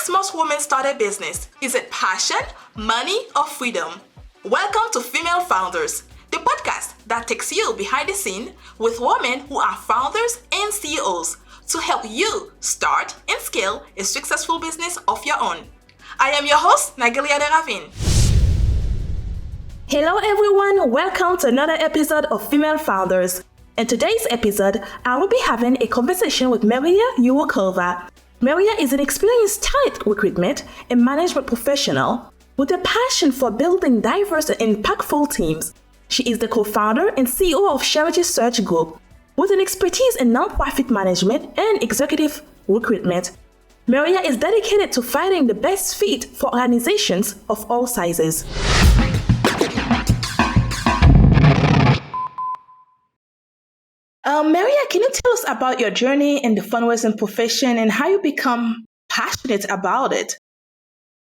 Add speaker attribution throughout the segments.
Speaker 1: makes most women start a business? Is it passion, money, or freedom? Welcome to Female Founders, the podcast that takes you behind the scene with women who are founders and CEOs to help you start and scale a successful business of your own. I am your host, Nagelia de Ravin. Hello everyone, welcome to another episode of Female Founders. In today's episode, I will be having a conversation with Mariya Yurukova. Mariya is an experienced talent recruitment and management professional with a passion for building diverse and impactful teams. She is the co-founder and CEO of Charity Search Group, with an expertise in nonprofit management and executive recruitment. Mariya is dedicated to finding the best fit for organizations of all sizes. Mariya, can you tell us about your journey in the fundraising profession and how you become passionate about it?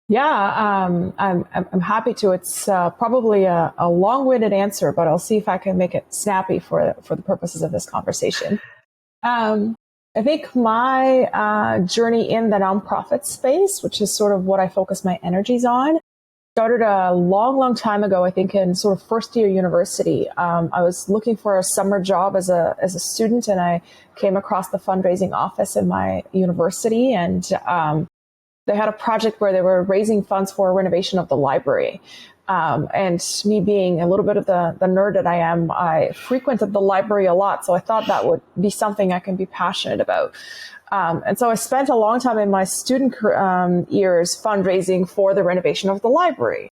Speaker 2: Yeah, I'm happy to. It's probably a long-winded answer, but I'll see if I can make it snappy for the purposes of this conversation. I think my journey in the nonprofit space, which is sort of what I focus my energies on, started a long time ago, I think in sort of first year university. I was looking for a summer job as a student, and I came across the fundraising office in my university, and they had a project where they were raising funds for a renovation of the library. And me being a little bit of the nerd that I am, I frequented the library a lot. So I thought that would be something I can be passionate about. And so I spent a long time in my student years fundraising for the renovation of the library.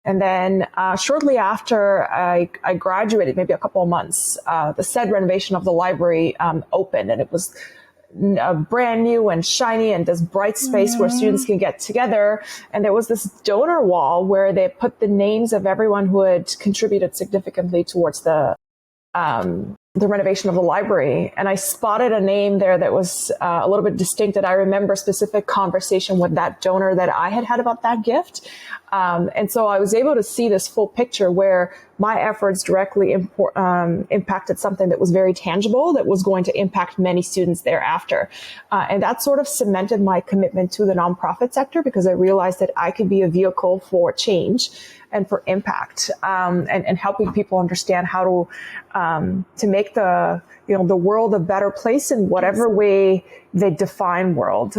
Speaker 2: And then shortly after I graduated, maybe a couple of months, the said renovation of the library opened, and it was brand new and shiny and this bright space where students can get together. And there was this donor wall where they put the names of everyone who had contributed significantly towards the renovation of the library. And I spotted a name there that was a little bit distinct, that I remember a specific conversation with that donor that I had about that gift. And so I was able to see this full picture where my efforts directly impacted something that was very tangible, that was going to impact many students thereafter. And that sort of cemented my commitment to the nonprofit sector, because I realized that I could be a vehicle for change and for impact, and helping people understand how to make the world a better place in whatever way they define world.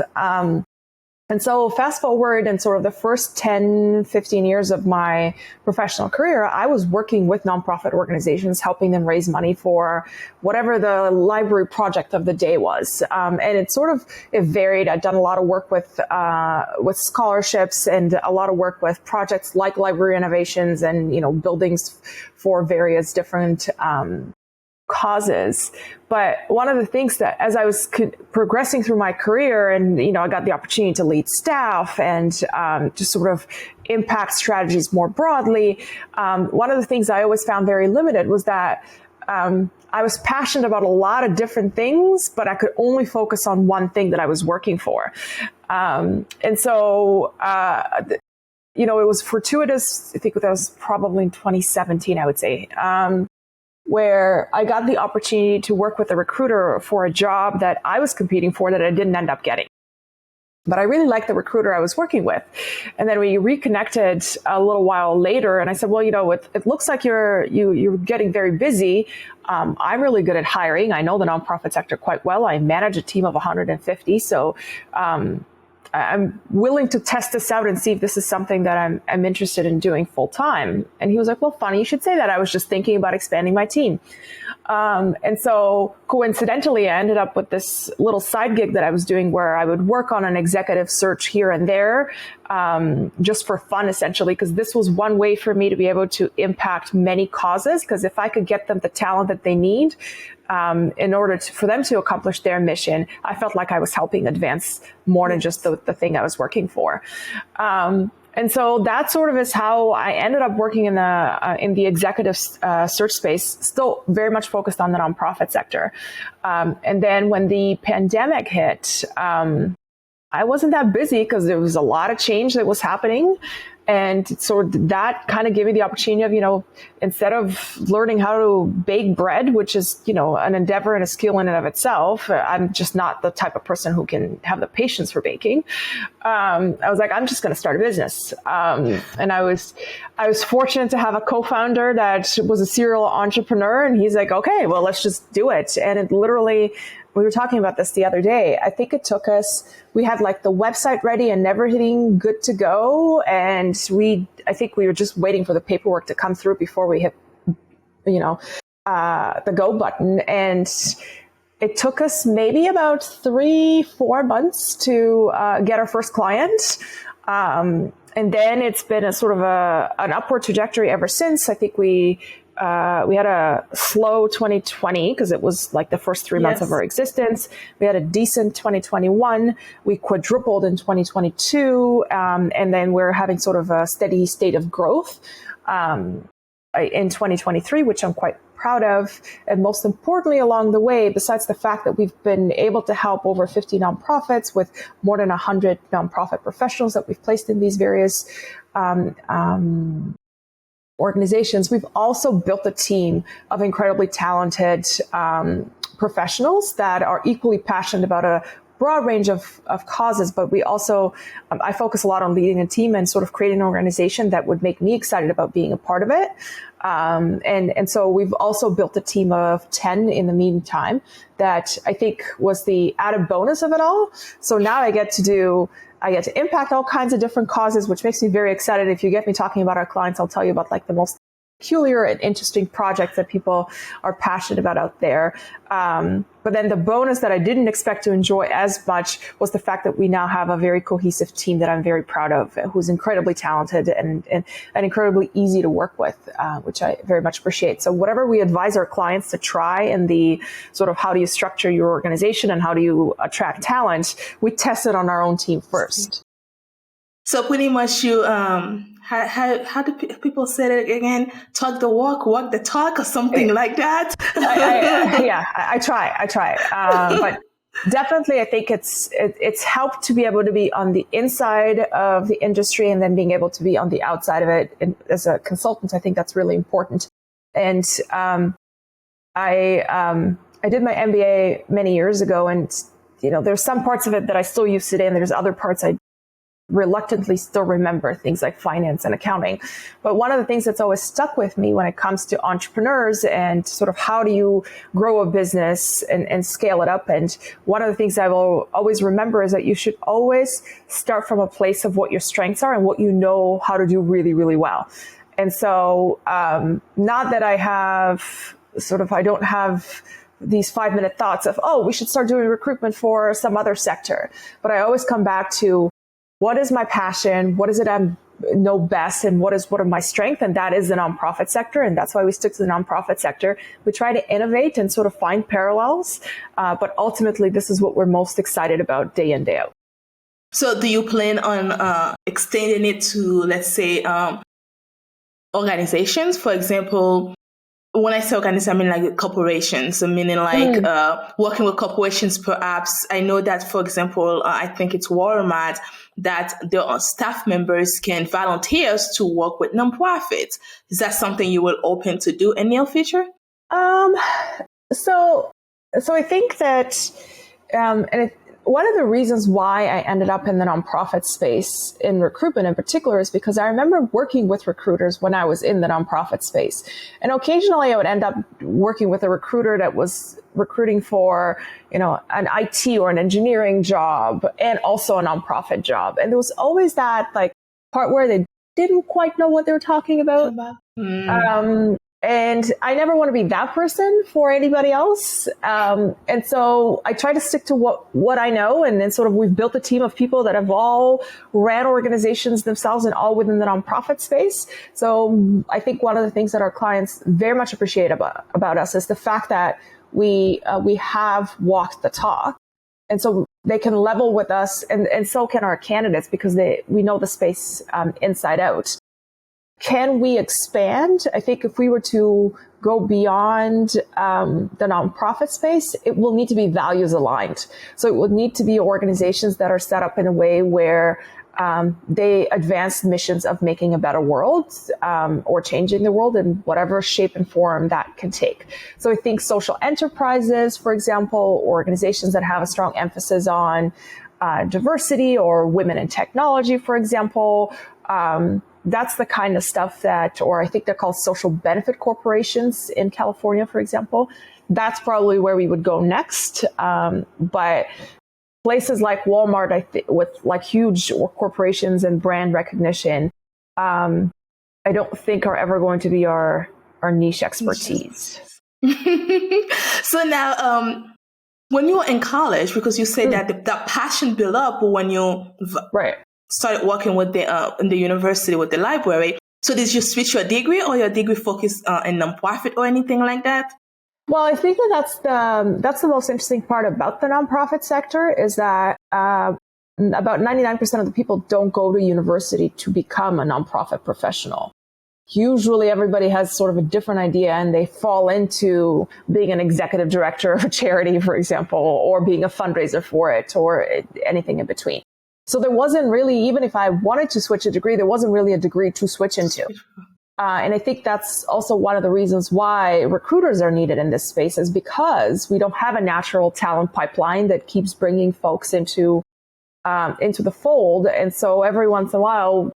Speaker 2: And so fast forward in sort of the first 10, 15 years of my professional career, I was working with nonprofit organizations, helping them raise money for whatever the library project of the day was. And it varied. I'd done a lot of work with scholarships and a lot of work with projects like library renovations and, buildings for various different causes. But one of the things that, as I was progressing through my career, and I got the opportunity to lead staff and just sort of impact strategies more broadly, one of the things I always found very limited was that I was passionate about a lot of different things, but I could only focus on one thing that I was working for. And so it was fortuitous. I think that was probably in 2017, I would say, where I got the opportunity to work with a recruiter for a job that I was competing for that I didn't end up getting. But I really liked the recruiter I was working with. And then we reconnected a little while later, and I said, well, it looks like you're getting very busy. I'm really good at hiring. I know the nonprofit sector quite well. I manage a team of 150. So I'm willing to test this out and see if this is something that I'm interested in doing full time. And he was like, well, funny you should say that. I was just thinking about expanding my team. And so coincidentally, I ended up with this little side gig that I was doing where I would work on an executive search here and there, just for fun, essentially, because this was one way for me to be able to impact many causes. Because if I could get them the talent that they need, in order for them to accomplish their mission, I felt like I was helping advance more than just the thing I was working for. And so that sort of is how I ended up working in the executive search space, still very much focused on the nonprofit sector. And then when the pandemic hit, I wasn't that busy because there was a lot of change that was happening. And so that kind of gave me the opportunity of, instead of learning how to bake bread, which is, an endeavor and a skill in and of itself, I'm just not the type of person who can have the patience for baking. I was like, I'm just going to start a business. And I was fortunate to have a co-founder that was a serial entrepreneur, and he's like, okay, well, let's just do it. And it literally, we were talking about this the other day. I think it took us, we had like the website ready and everything good to go. And I think we were just waiting for the paperwork to come through before we hit, the go button. And it took us maybe about 3-4 months to get our first client. And then it's been a sort of an upward trajectory ever since. I think we had a slow 2020 because it was like the first 3 months of our existence. We had a decent 2021. We quadrupled in 2022. And then we're having sort of a steady state of growth in 2023, which I'm quite proud of. And most importantly, along the way, besides the fact that we've been able to help over 50 nonprofits with more than 100 nonprofit professionals that we've placed in these various organizations, we've also built a team of incredibly talented professionals that are equally passionate about a broad range of causes. But we also, I focus a lot on leading a team and sort of creating an organization that would make me excited about being a part of it. And so we've also built a team of 10 in the meantime that I think was the added bonus of it all. So now I get to impact all kinds of different causes, which makes me very excited. If you get me talking about our clients, I'll tell you about like the most peculiar and interesting projects that people are passionate about out there. But then the bonus that I didn't expect to enjoy as much was the fact that we now have a very cohesive team that I'm very proud of, who's incredibly talented and incredibly easy to work with, which I very much appreciate. So whatever we advise our clients to try in the sort of how do you structure your organization and how do you attract talent, we test it on our own team first.
Speaker 1: So pretty much you, how do people say it again? Talk the walk the talk, or something like that.
Speaker 2: I try. But definitely, I think it's helped to be able to be on the inside of the industry and then being able to be on the outside of it. And as a consultant, I think that's really important. And I did my MBA many years ago, and there's some parts of it that I still use today, and there's other parts I reluctantly still remember, things like finance and accounting. But one of the things that's always stuck with me when it comes to entrepreneurs and sort of how do you grow a business and scale it up. And one of the things I will always remember is that you should always start from a place of what your strengths are and what you know how to do really, really well. And so, not that I don't have these 5-minute thoughts of, we should start doing recruitment for some other sector. But I always come back to, what is my passion? What is it I know best? And what are my strengths? And that is the nonprofit sector. And that's why we stick to the nonprofit sector. We try to innovate and sort of find parallels. But ultimately, this is what we're most excited about day in, day out.
Speaker 1: So do you plan on extending it to, let's say, organizations? For example, when I say organizations, I mean like corporations, so meaning like working with corporations, perhaps. I know that, for example, I think it's Walmart, that their staff members can volunteer to work with nonprofits. Is that something you will open to do in the near future?
Speaker 2: So I think that, one of the reasons why I ended up in the nonprofit space in recruitment in particular is because I remember working with recruiters when I was in the nonprofit space. And occasionally I would end up working with a recruiter that was recruiting for, an IT or an engineering job and also a nonprofit job. And there was always that like part where they didn't quite know what they were talking about. And I never want to be that person for anybody else. And so I try to stick to what I know. And then sort of we've built a team of people that have all ran organizations themselves and all within the nonprofit space. So I think one of the things that our clients very much appreciate about us is the fact that we have walked the talk. And so they can level with us, and so can our candidates, because we know the space inside out. Can we expand? I think if we were to go beyond the nonprofit space, it will need to be values aligned. So it would need to be organizations that are set up in a way where they advance missions of making a better world or changing the world in whatever shape and form that can take. So I think social enterprises, for example, organizations that have a strong emphasis on diversity or women in technology, for example, that's the kind of stuff that, or I think they're called social benefit corporations in California, for example. That's probably where we would go next. But places like Walmart, with like huge corporations and brand recognition, I don't think are ever going to be our niche expertise.
Speaker 1: So now, when you were in college, because you said that that passion built up when you started working with in the university with the library. So did you switch your degree, or your degree focused in nonprofit or anything like that?
Speaker 2: Well, I think that's the most interesting part about the nonprofit sector is that about 99% of the people don't go to university to become a nonprofit professional. Usually everybody has sort of a different idea and they fall into being an executive director of a charity, for example, or being a fundraiser for it, or anything in between. So there wasn't really, even if I wanted to switch a degree, there wasn't really a degree to switch into. And I think that's also one of the reasons why recruiters are needed in this space, is because we don't have a natural talent pipeline that keeps bringing folks into the fold. And so every once in a while,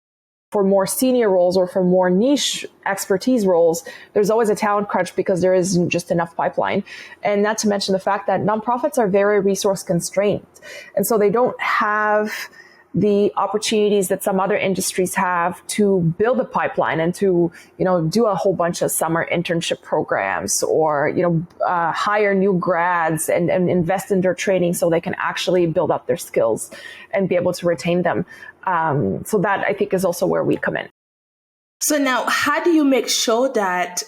Speaker 2: for more senior roles or for more niche expertise roles, there's always a talent crunch because there isn't just enough pipeline. And not to mention the fact that nonprofits are very resource constrained. And so they don't have the opportunities that some other industries have to build a pipeline and to, do a whole bunch of summer internship programs or, hire new grads and invest in their training so they can actually build up their skills and be able to retain them. So that, I think, is also where we come in.
Speaker 1: So now, how do you make sure that,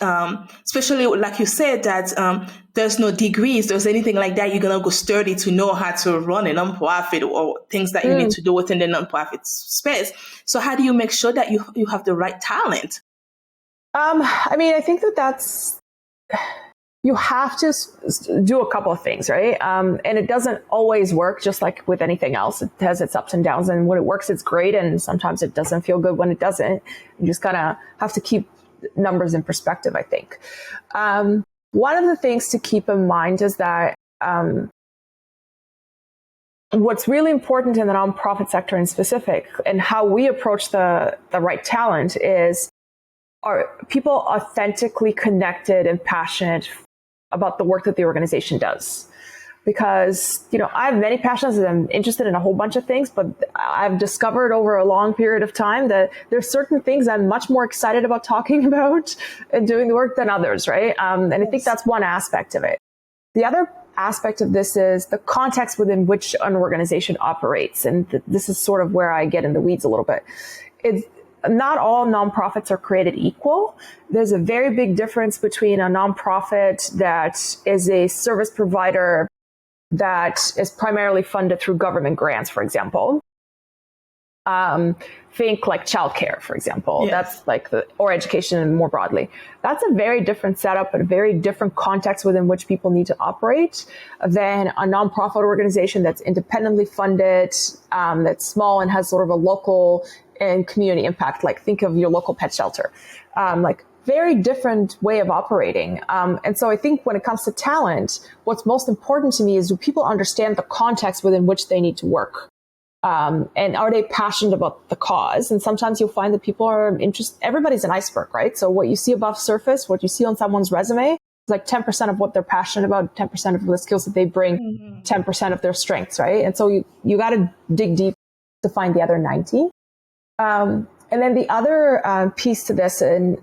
Speaker 1: especially like you said, that there's no degrees, there's anything like that, you're going to go study to know how to run a nonprofit or things that you need to do within the nonprofit space. So how do you make sure that you have the right talent?
Speaker 2: I think that's... You have to do a couple of things, right? And it doesn't always work, just like with anything else. It has its ups and downs. And when it works, it's great. And sometimes it doesn't feel good when it doesn't. You just kind of have to keep numbers in perspective, I think. One of the things to keep in mind is that what's really important in the nonprofit sector in specific and how we approach the right talent is, are people authentically connected and passionate about the work that the organization does? Because, I have many passions and I'm interested in a whole bunch of things, but I've discovered over a long period of time that there's certain things I'm much more excited about talking about and doing the work than others, right? And I think that's one aspect of it. The other aspect of this is the context within which an organization operates. And this is sort of where I get in the weeds a little bit. Not all nonprofits are created equal. There's a very big difference between a nonprofit that is a service provider that is primarily funded through government grants, for example. Think like childcare, for example. Yes. That's or education more broadly. That's a very different setup and a very different context within which people need to operate than a nonprofit organization that's independently funded, that's small and has sort of a local and community impact. Like think of your local pet shelter, very different way of operating. And so I think when it comes to talent, what's most important to me is, do people understand the context within which they need to work? And are they passionate about the cause? And sometimes you'll find that people are interested. Everybody's an iceberg, right? So what you see above surface, what you see on someone's resume, is like 10% of what they're passionate about, 10% of the skills that they bring, 10% of their strengths, right? And so you got to dig deep to find the other 90. And then the other piece to this, and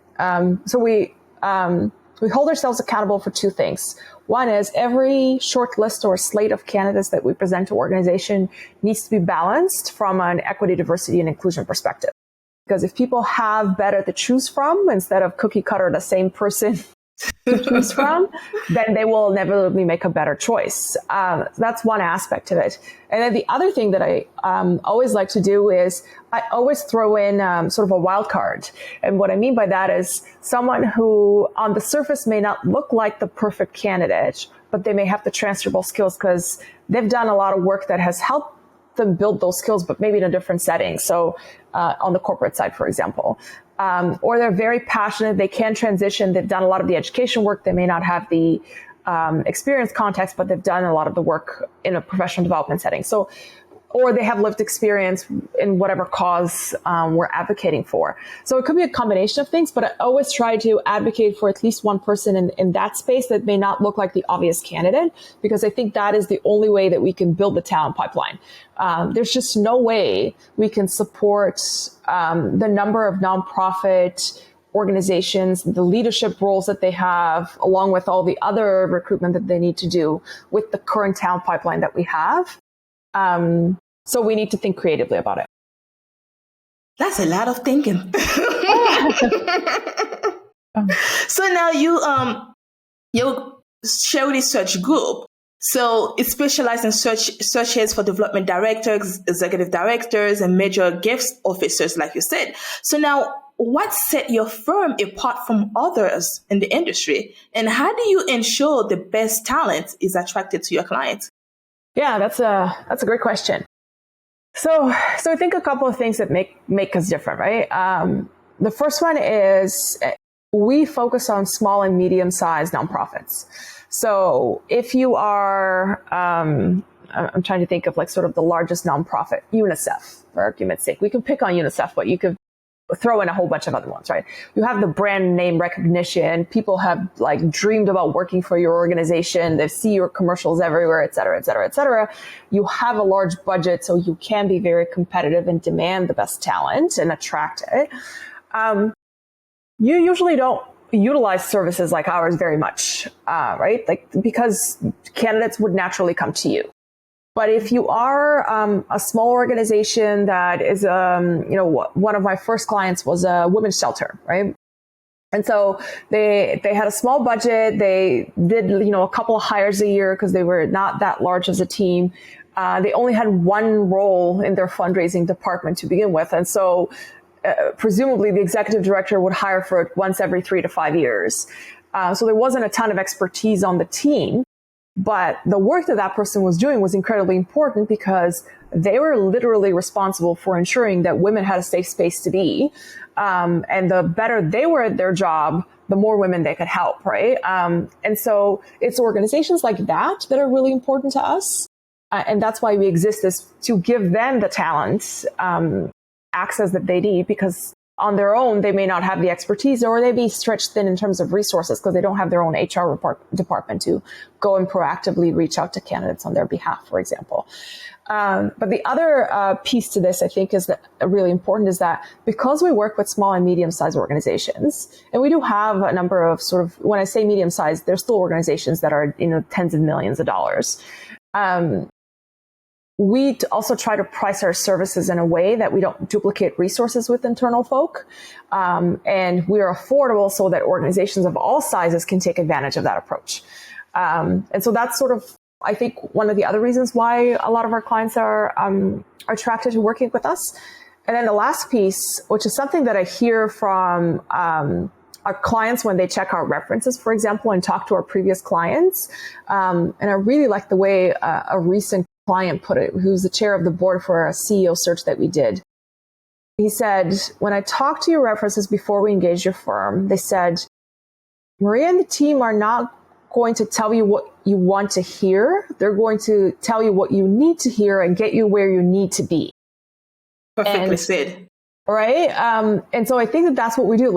Speaker 2: so we hold ourselves accountable for two things. One is every short list or slate of candidates that we present to organization needs to be balanced from an equity, diversity, and inclusion perspective. Because if people have better to choose from, instead of cookie cutter the same person to choose from, then they will inevitably make a better choice. That's one aspect of it. And then the other thing that I always like to do is I always throw in sort of a wild card. And what I mean by that is someone who on the surface may not look like the perfect candidate, but they may have the transferable skills because they've done a lot of work that has helped them build those skills, but maybe in a different setting. So on the corporate side, for example. Or they're very passionate. They can transition. They've done a lot of the education work. They may not have the experience context, but they've done a lot of the work in a professional development setting. So, or they have lived experience in whatever cause we're advocating for. So it could be a combination of things, but I always try to advocate for at least one person in that space that may not look like the obvious candidate, because I think that is the only way that we can build the talent pipeline. There's just no way we can support the number of nonprofit organizations, the leadership roles that they have, along with all the other recruitment that they need to do with the current talent pipeline that we have. So we need to think creatively about it.
Speaker 1: That's a lot of thinking. So now you share research group. So it specializes in searches for development directors, executive directors, and major gifts officers, like you said. So now, what set your firm apart from others in the industry? And how do you ensure the best talent is attracted to your clients?
Speaker 2: Yeah, that's a great question. So I think a couple of things that make us different, right? The first one is we focus on small and medium-sized nonprofits. So if you are, I'm trying to think of like sort of the largest nonprofit, UNICEF, for argument's sake. We can pick on UNICEF, but you could throw in a whole bunch of other ones, right? You have the brand name recognition. People have like dreamed about working for your organization. They see your commercials everywhere, et cetera, et cetera, et cetera. You have a large budget, so you can be very competitive and demand the best talent and attract it. You usually don't utilize services like ours very much, right? Like, because candidates would naturally come to you. But if you are a small organization that is, one of my first clients was a women's shelter, right? And so they had a small budget. They did, a couple of hires a year because they were not that large as a team. They only had one role in their fundraising department to begin with. And so presumably the executive director would hire for it once every 3 to 5 years. So there wasn't a ton of expertise on the team. But the work that person was doing was incredibly important because they were literally responsible for ensuring that women had a safe space to be. And the better they were at their job, the more women they could help, right? And so it's organizations like that that are really important to us. And that's why we exist, is to give them the talent, access that they need, because on their own, they may not have the expertise, or they be stretched thin in terms of resources because they don't have their own HR department to go and proactively reach out to candidates on their behalf, for example. But the other piece to this, I think, is that really important, is that because we work with small and medium-sized organizations, and we do have a number of sort of, when I say medium-sized, they're still organizations that are, tens of millions of dollars. We also try to price our services in a way that we don't duplicate resources with internal folk. And we are affordable so that organizations of all sizes can take advantage of that approach. And so that's sort of, I think, one of the other reasons why a lot of our clients are attracted to working with us. And then the last piece, which is something that I hear from our clients when they check our references, for example, and talk to our previous clients. And I really like the way a recent client put it, who's the chair of the board for a CEO search that we did. He said, when I talked to your references before we engaged your firm, they said, Mariya and the team are not going to tell you what you want to hear. They're going to tell you what you need to hear and get you where you need to be.
Speaker 1: Perfectly said.
Speaker 2: Right? And so I think that that's what we do.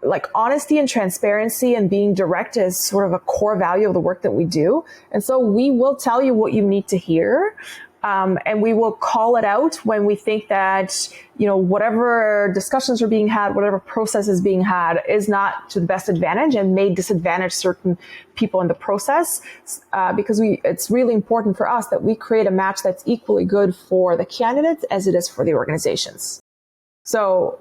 Speaker 2: Like honesty and transparency and being direct is sort of a core value of the work that we do. And so we will tell you what you need to hear. And we will call it out when we think that, whatever discussions are being had, whatever process is being had is not to the best advantage and may disadvantage certain people in the process. Because it's really important for us that we create a match that's equally good for the candidates as it is for the organizations. So,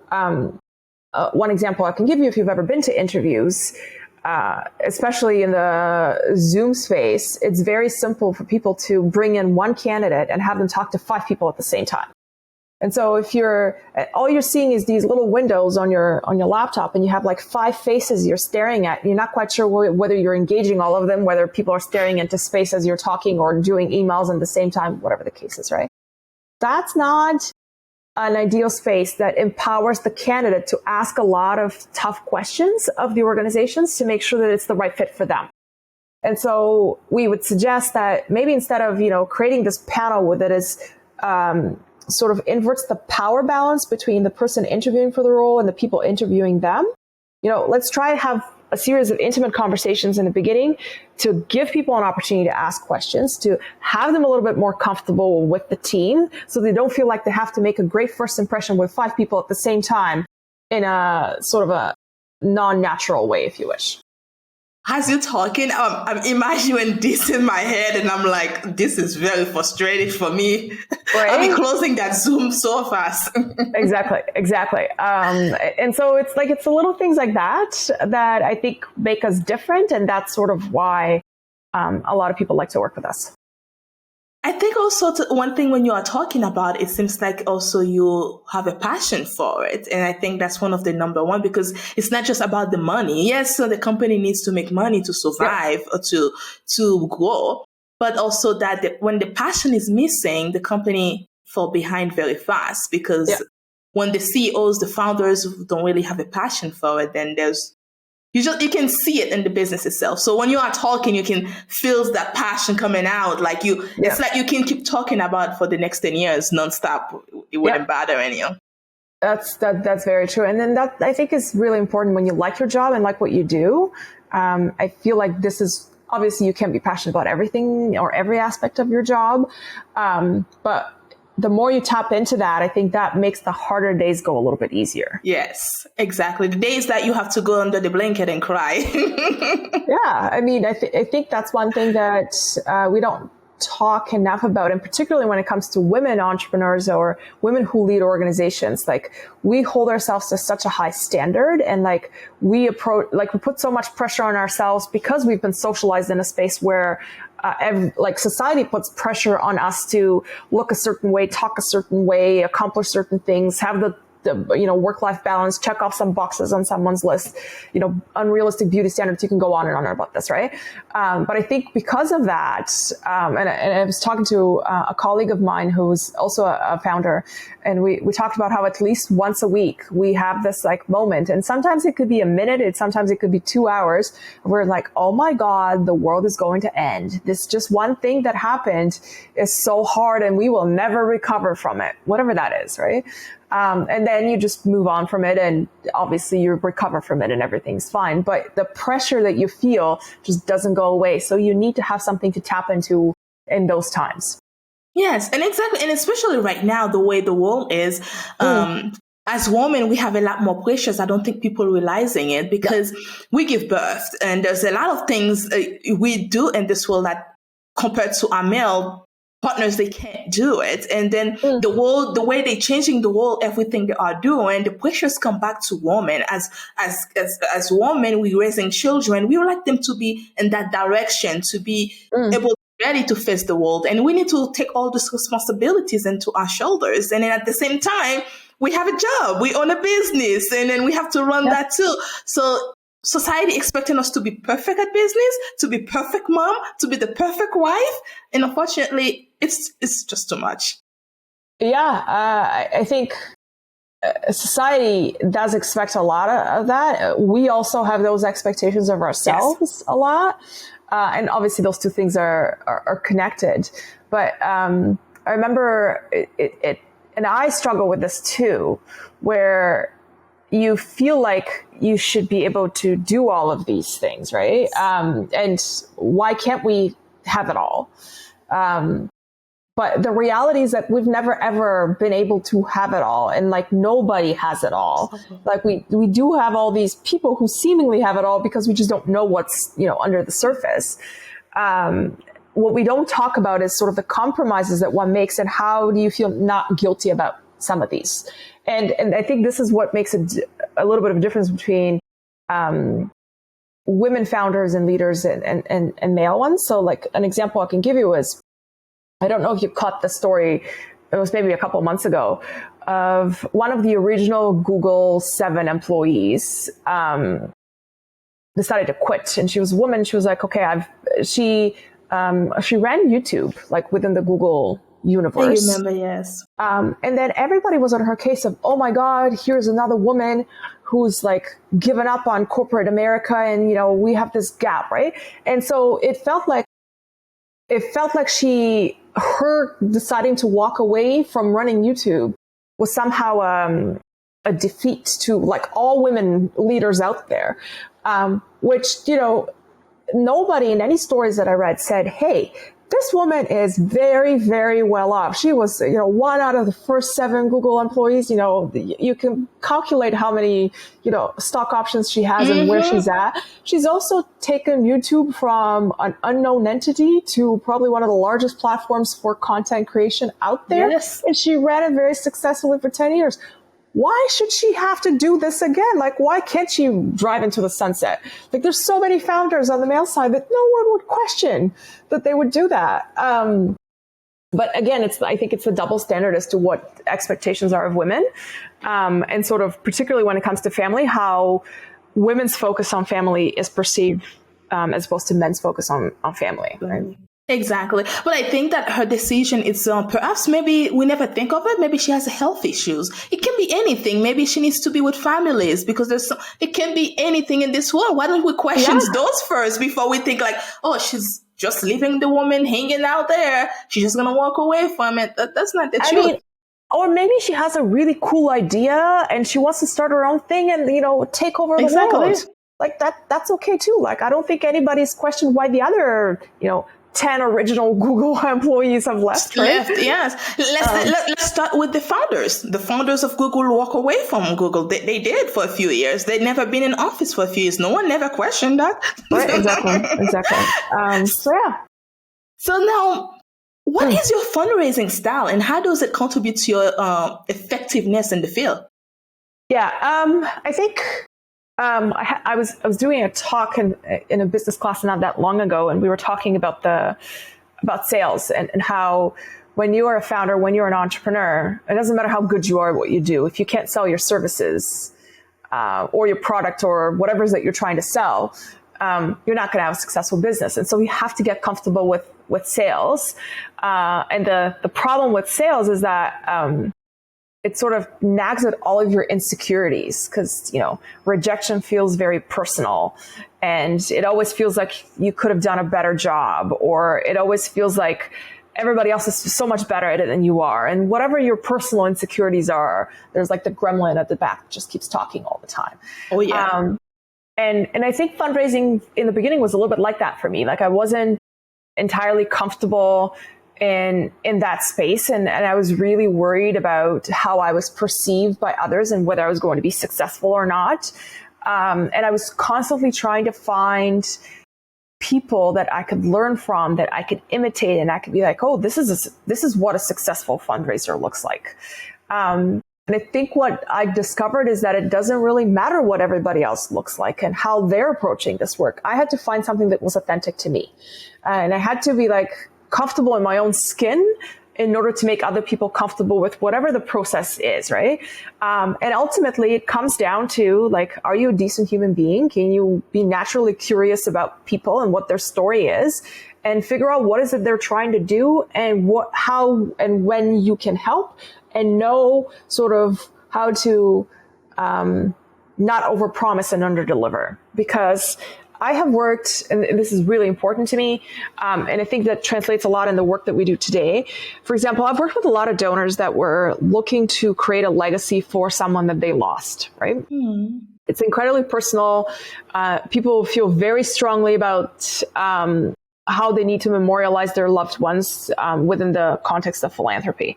Speaker 2: one example I can give you, if you've ever been to interviews, especially in the Zoom space, it's very simple for people to bring in one candidate and have them talk to 5 people at the same time. And so if all you're seeing is these little windows on your laptop, and you have like 5 faces you're staring at, you're not quite sure whether you're engaging all of them, whether people are staring into space as you're talking or doing emails at the same time, whatever the case is, right? That's not an ideal space that empowers the candidate to ask a lot of tough questions of the organizations to make sure that it's the right fit for them. And so we would suggest that maybe instead of, creating this panel that is, sort of inverts the power balance between the person interviewing for the role and the people interviewing them. Let's try to have a series of intimate conversations in the beginning to give people an opportunity to ask questions, to have them a little bit more comfortable with the team so they don't feel like they have to make a great first impression with 5 people at the same time in a sort of a non-natural way, if you wish.
Speaker 1: As you're talking, I'm imagining this in my head, and I'm like, this is very frustrating for me. Right? I'll be closing that Zoom so fast.
Speaker 2: Exactly. And so it's the little things like that I think make us different, and that's sort of why a lot of people like to work with us.
Speaker 1: I think also one thing when you are talking about, it seems like also you have a passion for it. And I think that's one of the number one, because it's not just about the money. Yes, so the company needs to make money to survive or to grow, but also that when the passion is missing, the company fall behind very fast, because when the CEOs, the founders don't really have a passion for it, then you can see it in the business itself. So when you are talking, you can feel that passion coming out. It's like you can keep talking about for the next 10 years nonstop. It wouldn't bother anyone.
Speaker 2: That's very true. And then that I think is really important when you like your job and like what you do. I feel like this is obviously you can't be passionate about everything or every aspect of your job. But the more you tap into that, I think that makes the harder days go a little bit easier.
Speaker 1: Yes, exactly. The days that you have to go under the blanket and cry.
Speaker 2: I mean, I think that's one thing that we don't talk enough about, and particularly when it comes to women entrepreneurs or women who lead organizations. We hold ourselves to such a high standard, and we put so much pressure on ourselves because we've been socialized in a space where society puts pressure on us to look a certain way, talk a certain way, accomplish certain things, have the work-life balance, check off some boxes on someone's list, unrealistic beauty standards. You can go on and on about this, right? But I think because of that, and I was talking to a colleague of mine who's also a founder, and we talked about how at least once a week we have this moment, and sometimes it could be a minute, sometimes it could be 2 hours. We're like, oh my God, the world is going to end. This just one thing that happened is so hard, and we will never recover from it, whatever that is, right? And then you just move on from it, and obviously you recover from it and everything's fine. But the pressure that you feel just doesn't go away. So you need to have something to tap into in those times.
Speaker 1: Yes, and exactly. And especially right now, the way the world is, as women, we have a lot more pressures. I don't think people realizing it, because we give birth, and there's a lot of things we do in this world that compared to our male partners, they can't do it. And then the world, the way they're changing the world, everything they are doing, the pressures come back to women. As women, we're raising children. We would like them to be in that direction, to be able, ready to face the world. And we need to take all these responsibilities into our shoulders. And then at the same time, we have a job, we own a business, and then we have to run that too. So society expecting us to be perfect at business, to be perfect mom, to be the perfect wife. And unfortunately, it's just too much.
Speaker 2: I think society does expect a lot of that. We also have those expectations of ourselves a lot. And obviously those two things are connected. But I remember it, and I struggle with this too, where you feel like you should be able to do all of these things, right? And why can't we have it all? But the reality is that we've never, ever been able to have it all. And nobody has it all. We do have all these people who seemingly have it all because we just don't know what's, under the surface. What we don't talk about is sort of the compromises that one makes, and how do you feel not guilty about some of these. And I think this is what makes a little bit of a difference between women founders and leaders and male ones. So like an example I can give you is, I don't know if you caught the story, it was maybe a couple of months ago, of one of the original Google 7 employees decided to quit. And she was a woman. She was like, okay, she ran YouTube, like within the Google universe.
Speaker 1: I remember, yes.
Speaker 2: And then everybody was on her case of, oh my God, here's another woman who's like given up on corporate America. And, we have this gap, right? And so it felt like her deciding to walk away from running YouTube was somehow a defeat to like all women leaders out there, which, nobody in any stories that I read said, hey, this woman is very, very well off. She was, one out of the first 7 Google employees. You can calculate how many, stock options she has and where she's at. She's also taken YouTube from an unknown entity to probably one of the largest platforms for content creation out there.
Speaker 1: Yes.
Speaker 2: And she ran it very successfully for 10 years. Why should she have to do this again? Like, why can't she drive into the sunset? Like, there's so many founders on the male side that no one would question that they would do that. But again, I think it's a double standard as to what expectations are of women. And sort of particularly when it comes to family, how women's focus on family is perceived as opposed to men's focus on family. Right?
Speaker 1: Exactly. But I think that her decision is perhaps maybe we never think of it. Maybe she has health issues. It can be anything. Maybe she needs to be with families because it can be anything in this world. Why don't we question those first before we think like, oh, she's just leaving the woman hanging out there. She's just going to walk away from it. That's not the truth.
Speaker 2: Or maybe she has a really cool idea and she wants to start her own thing and, take over the world. Like that's okay too. Like, I don't think anybody's questioned why the other, 10 original Google employees have left, right?
Speaker 1: Yes. Let's start with the founders. The founders of Google walk away from Google. They did for a few years. They'd never been in office for a few years. No one never questioned that.
Speaker 2: Right, exactly.
Speaker 1: So now, what is your fundraising style and how does it contribute to your effectiveness in the field?
Speaker 2: Yeah, I think I was doing a talk in a business class not that long ago, and we were talking about sales and how when you are a founder, when you're an entrepreneur, it doesn't matter how good you are at what you do. If you can't sell your services or your product or whatever it is that you're trying to sell, you're not going to have a successful business. And so you have to get comfortable with sales. And the problem with sales is that it sort of nags at all of your insecurities because, rejection feels very personal and it always feels like you could have done a better job, or it always feels like everybody else is so much better at it than you are. And whatever your personal insecurities are, there's like the gremlin at the back that just keeps talking all the time.
Speaker 1: Oh, yeah.
Speaker 2: And I think fundraising in the beginning was a little bit like that for me. Like I wasn't entirely comfortable in that space. And I was really worried about how I was perceived by others and whether I was going to be successful or not. And I was constantly trying to find people that I could learn from, that I could imitate, and I could be like, oh, this is what a successful fundraiser looks like. And I think what I discovered is that it doesn't really matter what everybody else looks like and how they're approaching this work. I had to find something that was authentic to me. And I had to be like comfortable in my own skin in order to make other people comfortable with whatever the process is, right? And ultimately, it comes down to, like, are you a decent human being? Can you be naturally curious about people and what their story is? And figure out what is it they're trying to do and how and when you can help, and know sort of how to not overpromise and underdeliver. Because I have worked, and this is really important to me, and I think that translates a lot in the work that we do today. For example, I've worked with a lot of donors that were looking to create a legacy for someone that they lost, right? Mm. It's incredibly personal. People feel very strongly about how they need to memorialize their loved ones within the context of philanthropy.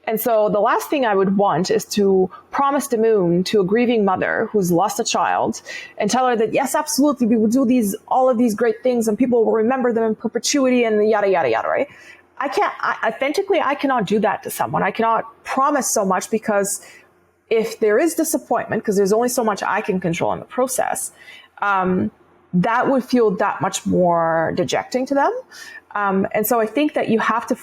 Speaker 2: And so the last thing I would want is to promise the moon to a grieving mother who's lost a child and tell her that, yes, absolutely, we will do all of these great things and people will remember them in perpetuity and yada, yada, yada, right? I cannot do that to someone. I cannot promise so much, because if there is disappointment, because there's only so much I can control in the process, that would feel that much more dejecting to them. And so I think that you have to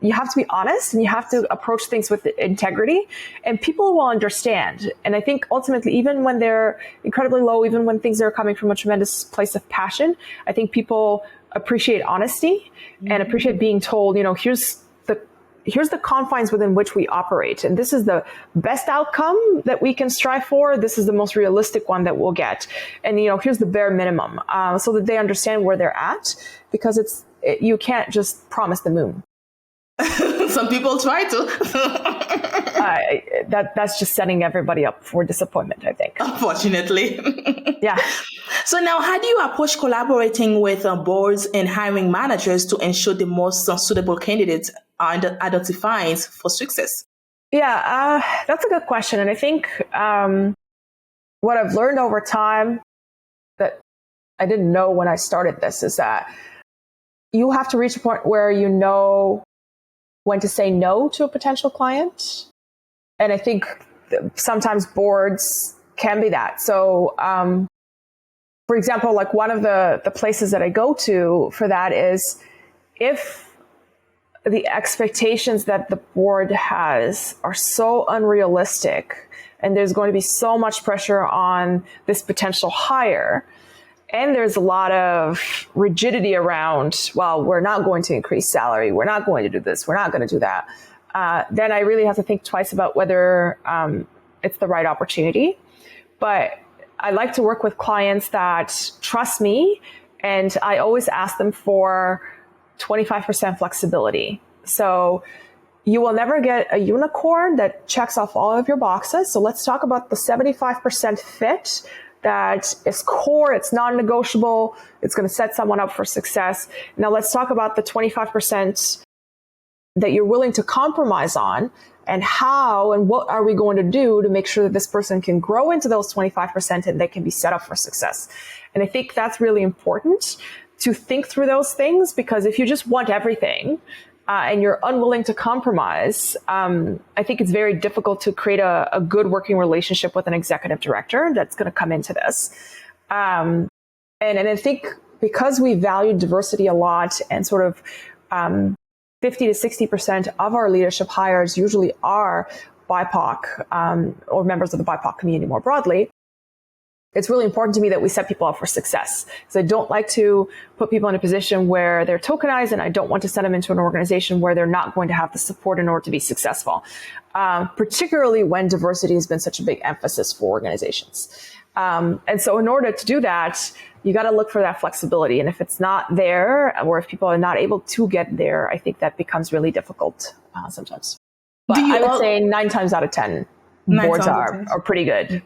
Speaker 2: you have to be honest, and you have to approach things with integrity, and people will understand. And I think ultimately, even when they're incredibly low, even when things are coming from a tremendous place of passion, I think people appreciate honesty and appreciate being told, here's the confines within which we operate. And this is the best outcome that we can strive for. This is the most realistic one that we'll get. And, here's the bare minimum, so that they understand where they're at, because you can't just promise the moon.
Speaker 1: Some people try to.
Speaker 2: That's just setting everybody up for disappointment, I think.
Speaker 1: Unfortunately.
Speaker 2: Yeah.
Speaker 1: So now, how do you approach collaborating with boards and hiring managers to ensure the most suitable candidates are identified for success?
Speaker 2: Yeah, that's a good question. And I think what I've learned over time that I didn't know when I started this is that you have to reach a point where you know when to say no to a potential client. And I think sometimes boards can be that. So, for example, like one of the places that I go to for that is if the expectations that the board has are so unrealistic and there's going to be so much pressure on this potential hire, and there's a lot of rigidity around, well, we're not going to increase salary, we're not going to do this, we're not going to do that, then I really have to think twice about whether it's the right opportunity. But I like to work with clients that trust me, and I always ask them for 25% flexibility. So you will never get a unicorn that checks off all of your boxes. So let's talk about the 75% fit that is core, it's non-negotiable, it's going to set someone up for success. Now let's talk about the 25% that you're willing to compromise on, and how and what are we going to do to make sure that this person can grow into those 25% and they can be set up for success. And I think that's really important to think through those things, because if you just want everything, and you're unwilling to compromise, I think it's very difficult to create a good working relationship with an executive director that's going to come into this. And I think because we value diversity a lot, and sort of 50 to 60% of our leadership hires usually are BIPOC or members of the BIPOC community more broadly, it's really important to me that we set people up for success. So I don't like to put people in a position where they're tokenized, and I don't want to send them into an organization where they're not going to have the support in order to be successful, particularly when diversity has been such a big emphasis for organizations. And so in order to do that, you got to look for that flexibility. And if it's not there, or if people are not able to get there, I think that becomes really difficult sometimes. But I would say 9 times out of 10, boards are pretty good.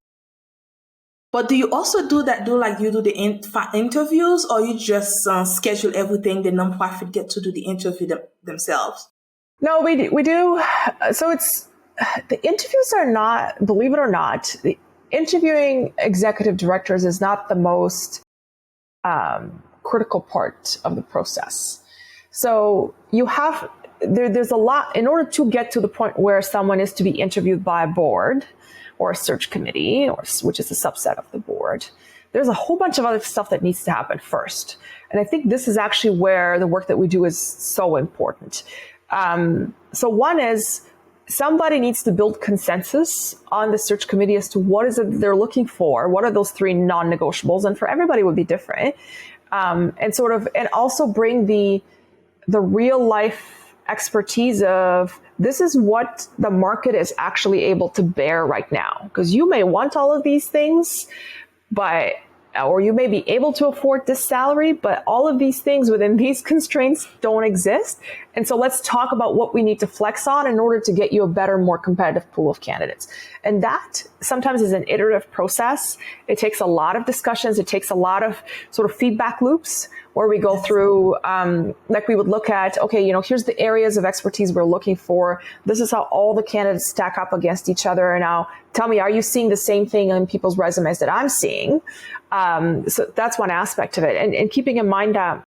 Speaker 1: But do you also do the interviews, or you just schedule everything, the nonprofit get to do the interview themselves?
Speaker 2: No, we do. So the interviews are not, believe it or not, the interviewing executive directors is not the most critical part of the process. So there's a lot, in order to get to the point where someone is to be interviewed by a board or a search committee, which is a subset of the board, there's a whole bunch of other stuff that needs to happen first. And I think this is actually where the work that we do is so important. So one is, somebody needs to build consensus on the search committee as to what is it they're looking for. What are those 3 non-negotiables? And for everybody would be different. And also bring the real life expertise of, this is what the market is actually able to bear right now. Because you may want all of these things, or you may be able to afford this salary, but all of these things within these constraints don't exist. And so let's talk about what we need to flex on in order to get you a better, more competitive pool of candidates. And that sometimes is an iterative process. It takes a lot of discussions. It takes a lot of sort of feedback loops where we go through, like we would look at, okay, here's the areas of expertise we're looking for. This is how all the candidates stack up against each other. And now tell me, are you seeing the same thing in people's resumes that I'm seeing? So that's one aspect of it. And keeping in mind that,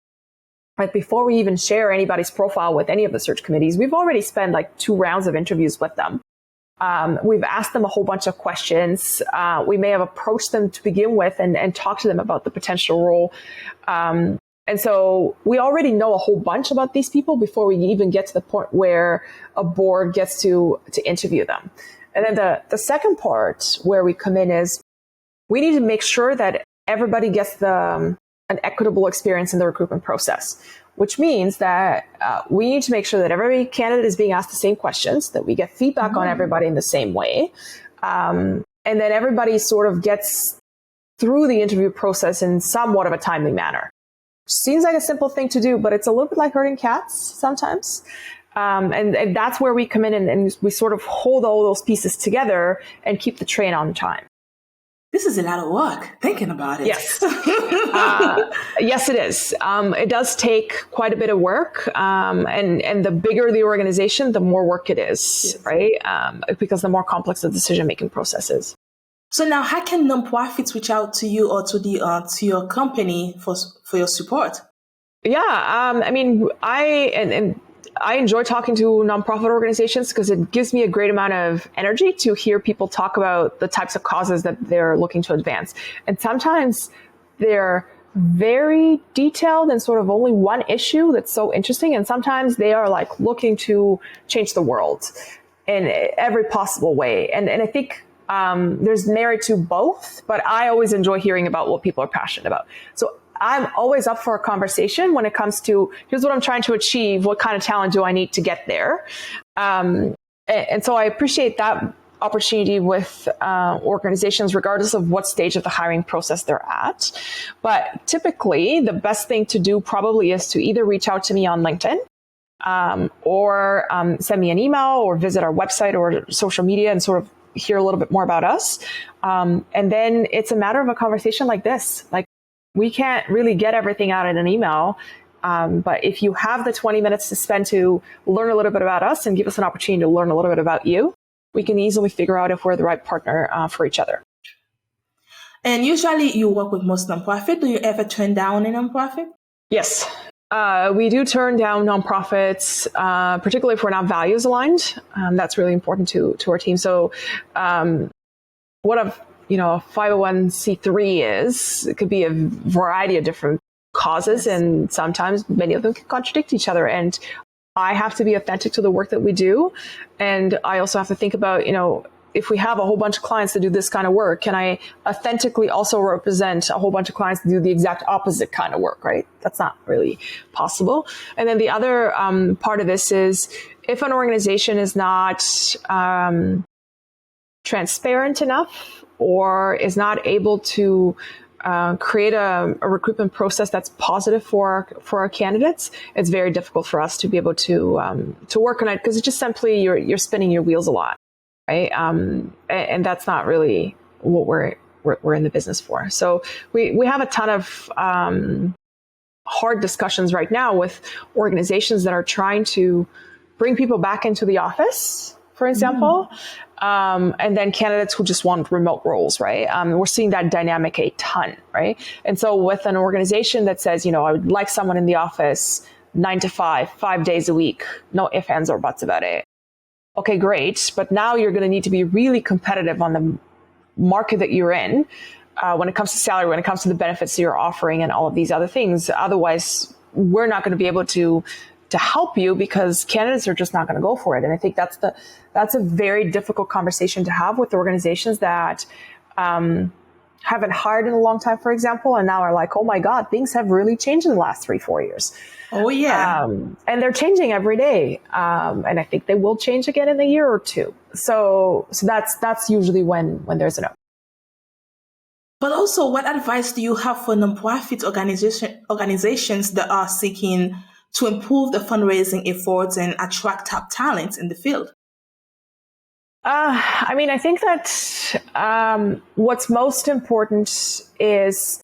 Speaker 2: like, before we even share anybody's profile with any of the search committees, we've already spent like 2 rounds of interviews with them. We've asked them a whole bunch of questions. We may have approached them to begin with and talked to them about the potential role. And so we already know a whole bunch about these people before we even get to the point where a board gets to interview them. And then the second part where we come in is we need to make sure that everybody gets an equitable experience in the recruitment process, which means that we need to make sure that every candidate is being asked the same questions, that we get feedback on everybody in the same way, and that everybody sort of gets through the interview process in somewhat of a timely manner. Seems like a simple thing to do, but it's a little bit like herding cats sometimes. And that's where we come in and we sort of hold all those pieces together and keep the train on time.
Speaker 1: This is a lot of work, thinking about it.
Speaker 2: Yes. Yes, it is. It does take quite a bit of work. And the bigger the organization, the more work it is, yes. Right? Because the more complex the decision-making process is.
Speaker 1: So now, how can nonprofits reach out to you or to your company for your support?
Speaker 2: Yeah, I mean, I enjoy talking to nonprofit organizations because it gives me a great amount of energy to hear people talk about the types of causes that they're looking to advance. And sometimes they're very detailed and sort of only one issue that's so interesting. And sometimes they are like looking to change the world in every possible way. And I think there's merit to both, but I always enjoy hearing about what people are passionate about. So I'm always up for a conversation when it comes to, here's what I'm trying to achieve. What kind of talent do I need to get there? And so I appreciate that opportunity with organizations, regardless of what stage of the hiring process they're at. But typically, the best thing to do probably is to either reach out to me on LinkedIn or send me an email or visit our website or social media and sort of hear a little bit more about us. And then it's a matter of a conversation like this. Like, we can't really get everything out in an email. But if you have the 20 minutes to spend to learn a little bit about us and give us an opportunity to learn a little bit about you, we can easily figure out if we're the right partner for each other.
Speaker 1: And usually you work with most nonprofits. Do you ever turn down a nonprofit?
Speaker 2: Yes. We do turn down nonprofits, particularly if we're not values aligned. That's really important to our team. So what a 501c3 is, it could be a variety of different causes, yes. And sometimes many of them can contradict each other. And I have to be authentic to the work that we do. And I also have to think about, if we have a whole bunch of clients that do this kind of work, can I authentically also represent a whole bunch of clients that do the exact opposite kind of work, right? That's not really possible. And then the other part of this is if an organization is not transparent enough or is not able to create a recruitment process that's positive for our candidates, it's very difficult for us to be able to work on it because it's just simply you're spinning your wheels a lot. Right? And that's not really what we're in the business for. So we have a ton of hard discussions right now with organizations that are trying to bring people back into the office, for example, and then candidates who just want remote roles, right? We're seeing that dynamic a ton, right? And so with an organization that says, I would like someone in the office 9 to 5 days a week, no ifs, ands, or buts about it. Okay, great. But now you're going to need to be really competitive on the market that you're in when it comes to salary, when it comes to the benefits that you're offering and all of these other things. Otherwise, we're not going to be able to help you because candidates are just not going to go for it. And I think that's a very difficult conversation to have with organizations that haven't hired in a long time, for example, and now are like, oh my God, things have really changed in the last 3-4 years.
Speaker 1: Oh, yeah.
Speaker 2: And they're changing every day. And I think they will change again in a year or two. So that's usually when there's a no.
Speaker 1: But also, what advice do you have for nonprofit organizations that are seeking to improve the fundraising efforts and attract top talent in the field?
Speaker 2: I think that what's most important is,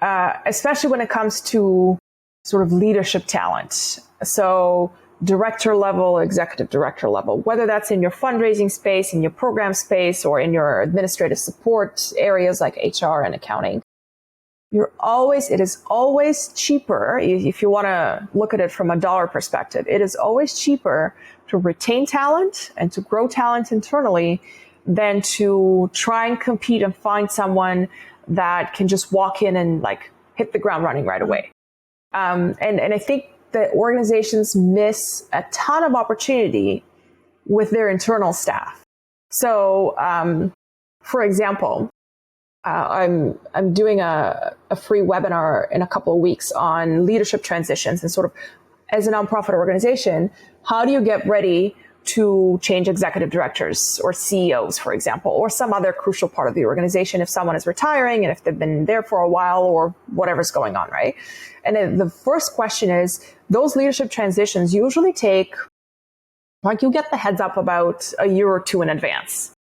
Speaker 2: especially when it comes to sort of leadership talent. So director level, executive director level, whether that's in your fundraising space, in your program space, or in your administrative support areas like HR and accounting. it is always cheaper, if you want to look at it from a dollar perspective, it is always cheaper to retain talent and to grow talent internally than to try and compete and find someone that can just walk in and like hit the ground running right away. And I think that organizations miss a ton of opportunity with their internal staff. So, for example, I'm doing a free webinar in a couple of weeks on leadership transitions and sort of as a nonprofit organization, how do you get ready to change executive directors or CEOs, for example, or some other crucial part of the organization if someone is retiring and if they've been there for a while or whatever's going on, right? And then the first question is, those leadership transitions usually take, like, you get the heads up about a year or two in advance.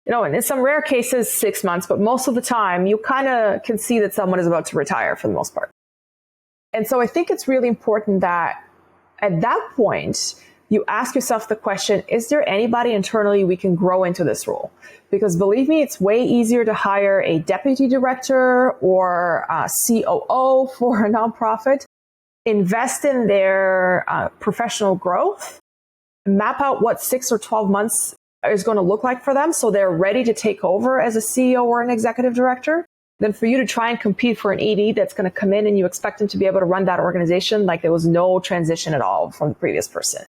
Speaker 2: You know, and in some rare cases, 6 months, but most of the time you kind of can see that someone is about to retire for the most part. And so I think it's really important that at that point, you ask yourself the question, is there anybody internally we can grow into this role? Because believe me, it's way easier to hire a deputy director or a COO for a nonprofit, invest in their professional growth, map out what 6 or 12 months is going to look like for them so they're ready to take over as a CEO or an executive director, than for you to try and compete for an ED that's going to come in and you expect them to be able to run that organization like there was no transition at all from the previous person.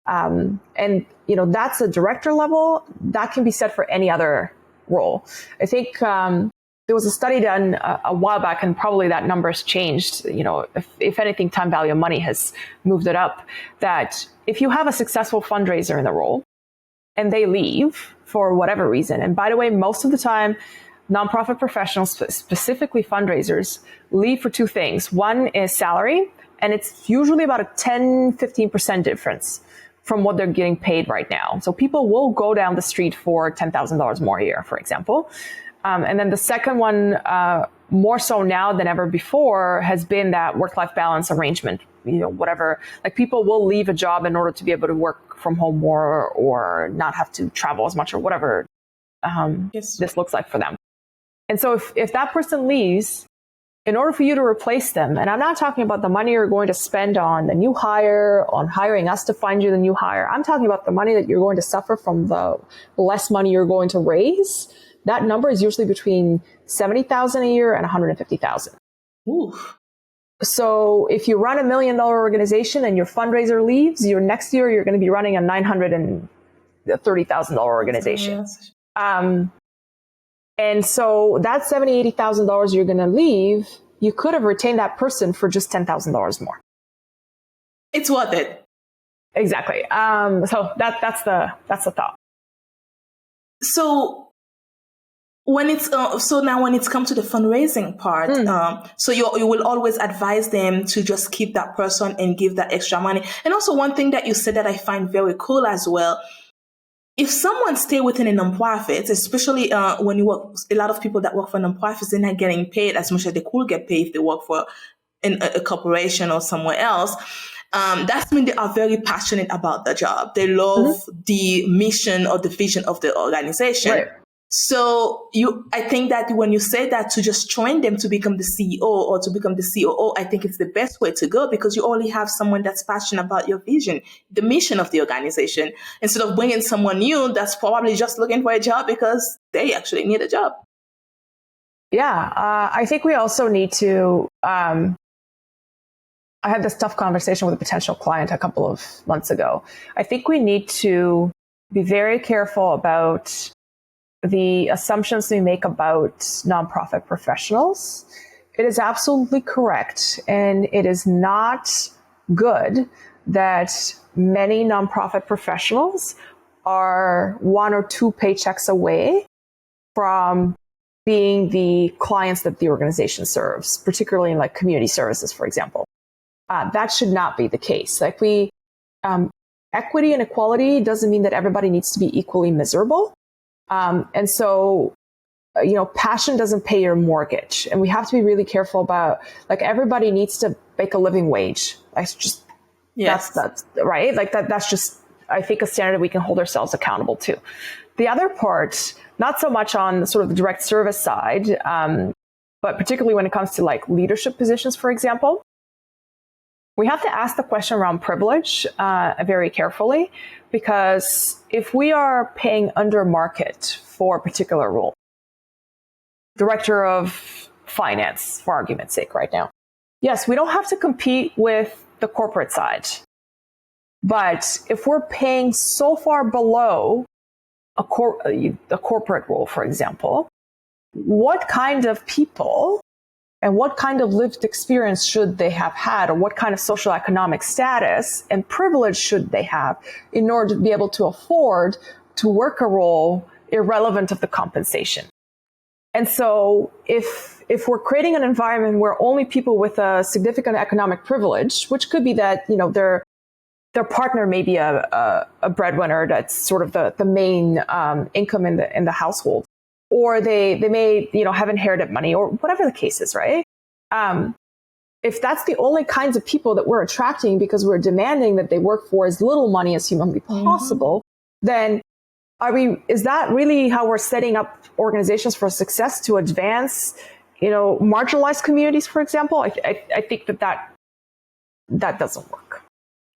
Speaker 2: And, you know, that's a director level. That can be said for any other role. I think there was a study done a while back, and probably that number has changed. You know, if anything, time value of money has moved it up, that if you have a successful fundraiser in the role and they leave for whatever reason, and by the way, most of the time, nonprofit professionals, specifically fundraisers, leave for two things. One is salary, and it's usually about a 10-15% difference from what they're getting paid right now. So people will go down the street for $10,000 more a year, for example. And then the second one, more so now than ever before, has been that work-life balance arrangement, you know, whatever. Like, people will leave a job in order to be able to work from home more or not have to travel as much or whatever this looks like for them. And so if that person leaves, in order for you to replace them, and I'm not talking about the money you're going to spend on the new hire, on hiring us to find you the new hire. I'm talking about the money that you're going to suffer from the less money you're going to raise. That number is usually between $70,000 a year and $150,000.
Speaker 1: Ooh.
Speaker 2: So if you run $1 million organization and your fundraiser leaves, your next year you're going to be running a $930,000 organization. And so that $70,000, $80,000 you're going to leave, you could have retained that person for just $10,000 more.
Speaker 1: It's worth it.
Speaker 2: Exactly. So that's the thought.
Speaker 1: So when it's now when it's come to the fundraising part, so you will always advise them to just keep that person and give that extra money. And also, one thing that you said that I find very cool as well. If someone stay within a nonprofit, especially when you work, a lot of people that work for nonprofits, they're not getting paid as much as they could get paid if they work for a corporation or somewhere else. That means they are very passionate about the job. They love the mission or the vision of the organization. Right. So I think that when you say that, to just train them to become the CEO or to become the COO, I think it's the best way to go, because you only have someone that's passionate about your vision, the mission of the organization, instead of bringing someone new that's probably just looking for a job because they actually need a job.
Speaker 2: Yeah, I think we also need to, I had this tough conversation with a potential client a couple of months ago. I think we need to be very careful about the assumptions we make about nonprofit professionals. It is absolutely correct, and it is not good that many nonprofit professionals are 1 or 2 paychecks away from being the clients that the organization serves, particularly in like community services, for example. That should not be the case. Like equity and equality doesn't mean that everybody needs to be equally miserable. And so, you know, passion doesn't pay your mortgage. And we have to be really careful about, like, everybody needs to make a living wage. That's just, that's right. Like that's just, I think, a standard that we can hold ourselves accountable to. The other part, not so much on sort of the direct service side, but particularly when it comes to like leadership positions, for example, we have to ask the question around privilege very carefully, because if we are paying under market for a particular role, director of finance, for argument's sake right now, yes, we don't have to compete with the corporate side. But if we're paying so far below a corporate role, for example, what kind of people and what kind of lived experience should they have had, or what kind of social economic status and privilege should they have in order to be able to afford to work a role irrelevant of the compensation? And so if we're creating an environment where only people with a significant economic privilege, which could be that, you know, their partner may be a breadwinner, that's sort of the main income in the household, or they may, you know, have inherited money, or whatever the case is, right? If that's the only kinds of people that we're attracting because we're demanding that they work for as little money as humanly possible, then is that really how we're setting up organizations for success to advance, you know, marginalized communities, for example? I think that doesn't work.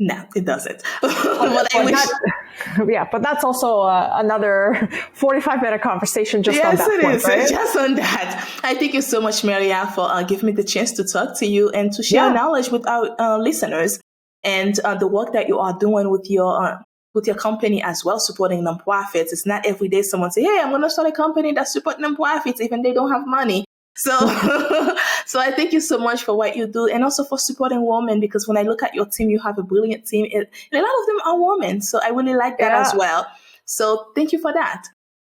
Speaker 1: No, it doesn't.
Speaker 2: But that's also another 45-minute conversation just on that point,
Speaker 1: Yes, it is.
Speaker 2: right?
Speaker 1: Just on that. I thank you so much, Mariya, for giving me the chance to talk to you and to share knowledge with our listeners, and the work that you are doing with your company as well, supporting nonprofits. It's not every day someone say, hey, I'm going to start a company that supports nonprofits, even they don't have money. So, so I thank you so much for what you do, and also for supporting women, because when I look at your team, you have a brilliant team, and a lot of them are women. So I really like that as well. So thank you for that.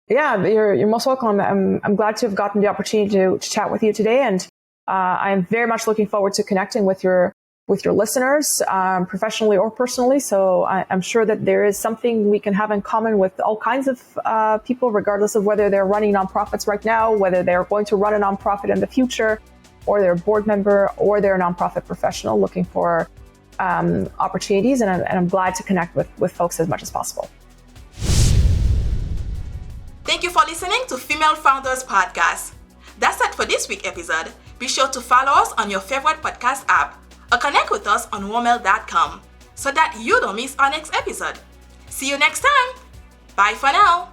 Speaker 2: Yeah, you're most welcome. I'm glad to have gotten the opportunity to chat with you today, and I'm very much looking forward to connecting with your listeners, professionally or personally. So I'm sure that there is something we can have in common with all kinds of people, regardless of whether they're running nonprofits right now, whether they're going to run a nonprofit in the future, or they're a board member, or they're a nonprofit professional looking for opportunities. And I'm glad to connect with folks as much as possible.
Speaker 1: Thank you for listening to Female Founders Podcast. That's it for this week's episode. Be sure to follow us on your favorite podcast app, or connect with us on womel.com so that you don't miss our next episode. See you next time. Bye for now.